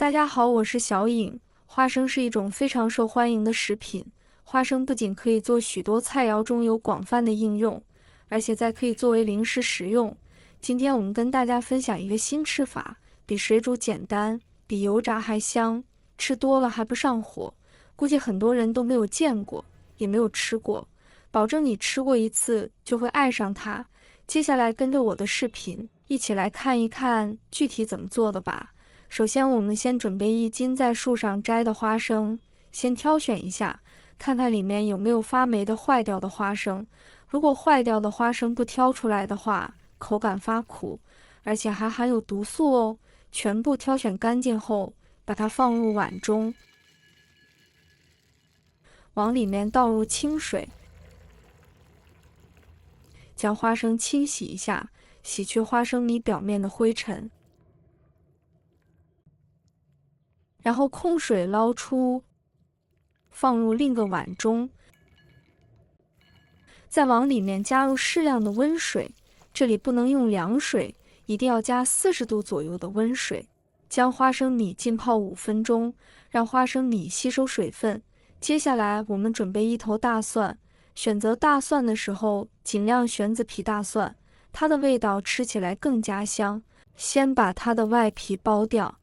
大家好，我是小颖。花生是一种非常受欢迎的食品。花生不仅可以做许多菜肴中有广泛的应用，而且可以作为零食食用。今天我们跟大家分享一个新吃法，比水煮简单，比油炸还香，吃多了还不上火。估计很多人都没有见过，也没有吃过，保证你吃过一次就会爱上它。接下来跟着我的视频，一起来看一看具体怎么做的吧。首先，我们先准备1斤在树上摘的花生，先挑选一下，看看里面有没有发霉的、坏掉的花生。如果坏掉的花生不挑出来的话，口感发苦，而且还含有毒素哦。全部挑选干净后，把它放入碗中，往里面倒入清水，将花生清洗一下，洗去花生米表面的灰尘。然后控水捞出，放入另一个碗中，再往里面加入适量的温水，这里不能用凉水，一定要加40度左右的温水。将花生米浸泡5分钟，让花生米吸收水分。接下来我们准备1头大蒜，选择大蒜的时候尽量选紫皮大蒜，它的味道吃起来更加香。先把它的外皮剥掉。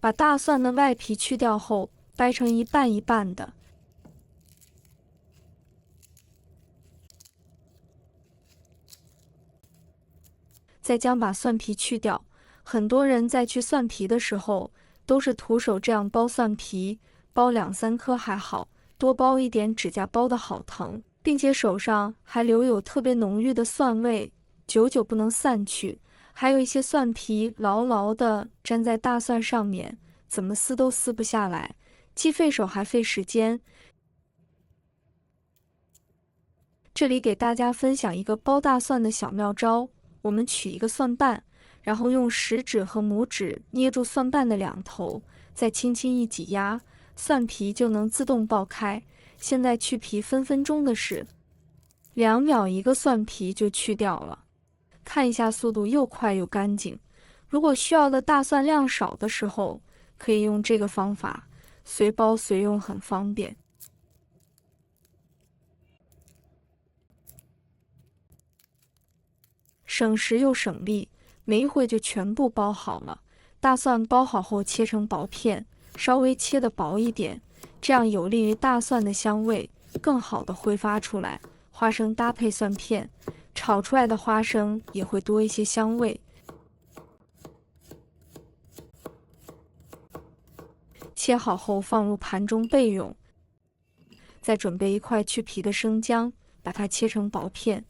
把大蒜的外皮去掉后，掰成一半一半的。再把蒜皮去掉。很多人在去蒜皮的时候，都是徒手这样剥蒜皮，剥2、3颗还好，多剥一点指甲剥得好疼，并且手上还留有特别浓郁的蒜味，久久不能散去。还有一些蒜皮牢牢地粘在大蒜上面，怎么撕都撕不下来，既费手还费时间。这里给大家分享一个剥大蒜的小妙招，我们取一个蒜瓣，然后用食指和拇指捏住蒜瓣的2头，再轻轻一挤压，蒜皮就能自动爆开。现在去皮分分钟的事，2秒1个蒜皮就去掉了。看一下速度又快又干净。如果需要的大蒜量少的时候，可以用这个方法，随剥随用，很方便。省时又省力，没一会就全部剥好了。大蒜剥好后切成薄片，稍微切得薄一点，这样有利于大蒜的香味更好的挥发出来。花生搭配蒜片，炒出来的花生也会多一些香味。切好后放入盘中备用。再准备1块去皮的生姜，把它切成薄片。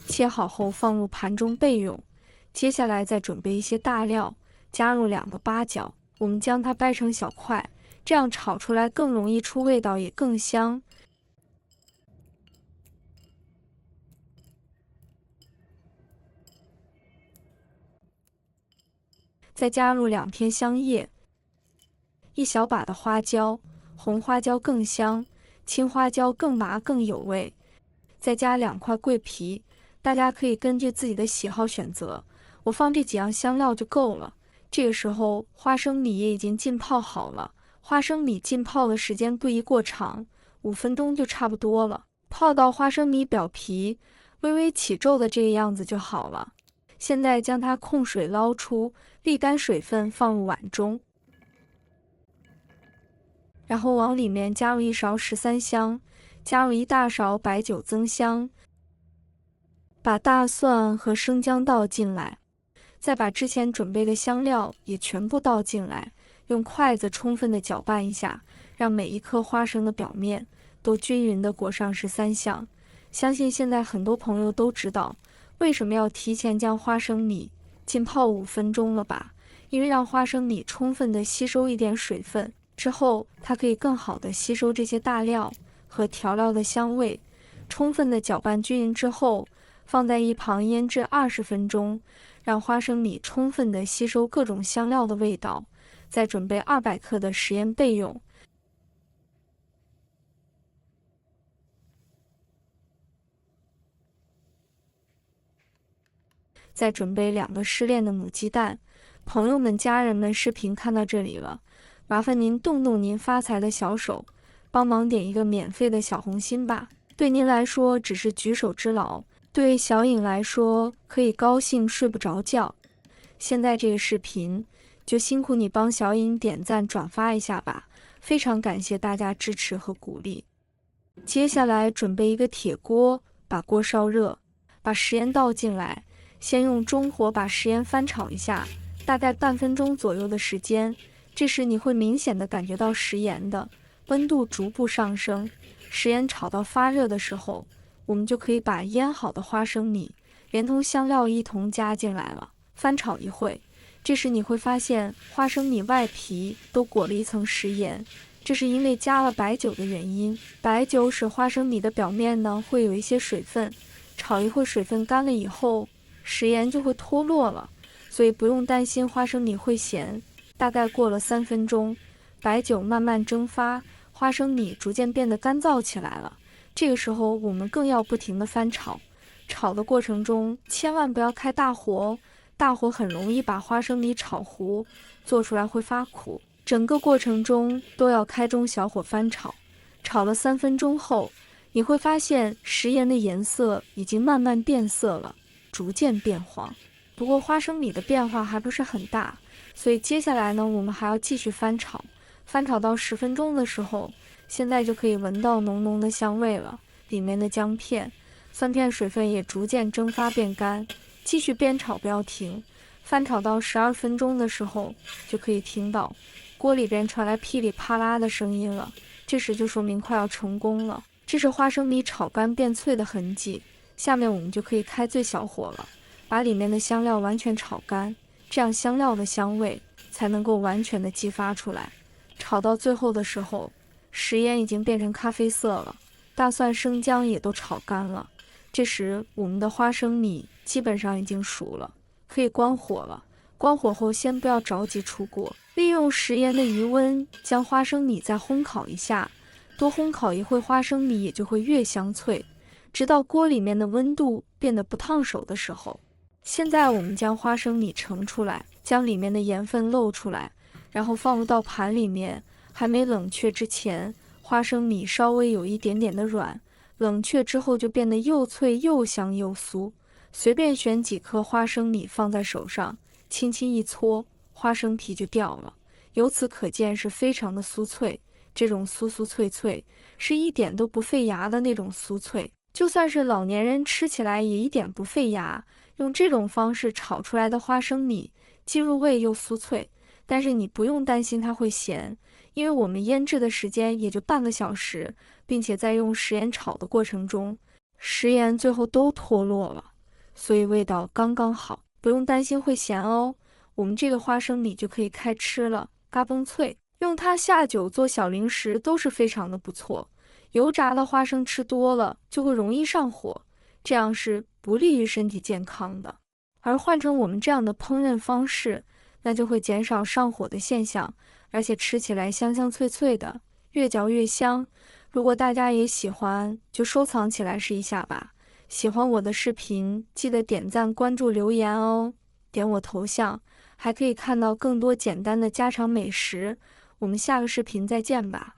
切好后放入盘中备用。接下来再准备一些大料，加入2个八角，我们将它掰成小块，这样炒出来更容易出味道，也更香。再加入2片香叶，1小把的花椒，红花椒更香，青花椒更麻更有味。再加2块桂皮，大家可以根据自己的喜好选择，我放这几样香料就够了。这个时候花生米也已经浸泡好了，花生米浸泡的时间不宜过长，5分钟就差不多了。泡到花生米表皮微微起皱的这个样子就好了。现在将它控水捞出，沥干水分，放入碗中，然后往里面加入1勺13香，加入1大勺白酒增香，把大蒜和生姜倒进来，再把之前准备的香料也全部倒进来，用筷子充分的搅拌一下，让每一颗花生的表面都均匀的裹上13香。相信现在很多朋友都知道为什么要提前将花生米浸泡5分钟了吧？因为让花生米充分的吸收一点水分之后，它可以更好的吸收这些大料和调料的香味。充分的搅拌均匀之后，放在一旁腌制20分钟，让花生米充分的吸收各种香料的味道。再准备200克的食盐备用。再准备2个失恋的母鸡蛋。朋友们、家人们，视频看到这里了，麻烦您动动您发财的小手，帮忙点一个免费的小红心吧。对您来说只是举手之劳，对小颖来说可以高兴睡不着觉。现在这个视频就辛苦你帮小颖点赞转发一下吧，非常感谢大家支持和鼓励。接下来准备一个铁锅，把锅烧热，把食盐倒进来，先用中火把食盐翻炒一下，大概半分钟左右的时间。这时你会明显的感觉到食盐的温度逐步上升，食盐炒到发热的时候，我们就可以把腌好的花生米连同香料一同加进来了，翻炒一会。这时你会发现花生米外皮都裹了一层食盐，这是因为加了白酒的原因。白酒使花生米的表面呢会有一些水分，炒一会水分干了以后，食盐就会脱落了，所以不用担心花生米会咸。大概过了3分钟，白酒慢慢蒸发，花生米逐渐变得干燥起来了。这个时候我们更要不停地翻炒，炒的过程中千万不要开大火哦，大火很容易把花生米炒糊，做出来会发苦。整个过程中都要开中小火翻炒。炒了3分钟后，你会发现食盐的颜色已经慢慢变色了，逐渐变黄。不过花生米的变化还不是很大，所以接下来呢，我们还要继续翻炒。翻炒到10分钟的时候，现在就可以闻到浓浓的香味了，里面的姜片、蒜片水分也逐渐蒸发变干。继续煸炒不要停，翻炒到12分钟的时候，就可以听到锅里边传来噼里啪啦的声音了，这时就说明快要成功了。这是花生米炒干变脆的痕迹。下面我们就可以开最小火了，把里面的香料完全炒干，这样香料的香味才能够完全的激发出来。炒到最后的时候，食盐已经变成咖啡色了，大蒜、生姜也都炒干了。这时我们的花生米基本上已经熟了，可以关火了。关火后先不要着急出锅，利用食盐的余温将花生米再烘烤一下，多烘烤一会，花生米也就会越香脆，直到锅里面的温度变得不烫手的时候。现在我们将花生米盛出来，将里面的盐分漏出来，然后放入到盘里面。还没冷却之前，花生米稍微有一点点的软，冷却之后就变得又脆又香又酥。随便选几颗花生米放在手上，轻轻一搓，花生皮就掉了。由此可见是非常的酥脆，这种酥酥脆脆是一点都不费牙的那种酥脆，就算是老年人吃起来也一点不费牙。用这种方式炒出来的花生米既入味又酥脆，但是你不用担心它会咸，因为我们腌制的时间也就半个小时，并且在用食盐炒的过程中，食盐最后都脱落了，所以味道刚刚好，不用担心会咸哦。我们这个花生米就可以开吃了，嘎嘣脆，用它下酒做小零食都是非常的不错。油炸的花生吃多了就会容易上火，这样是不利于身体健康的。而换成我们这样的烹饪方式，那就会减少上火的现象，而且吃起来香香脆脆的，越嚼越香。如果大家也喜欢，就收藏起来试一下吧。喜欢我的视频，记得点赞、关注、留言哦。点我头像，还可以看到更多简单的家常美食。我们下个视频再见吧。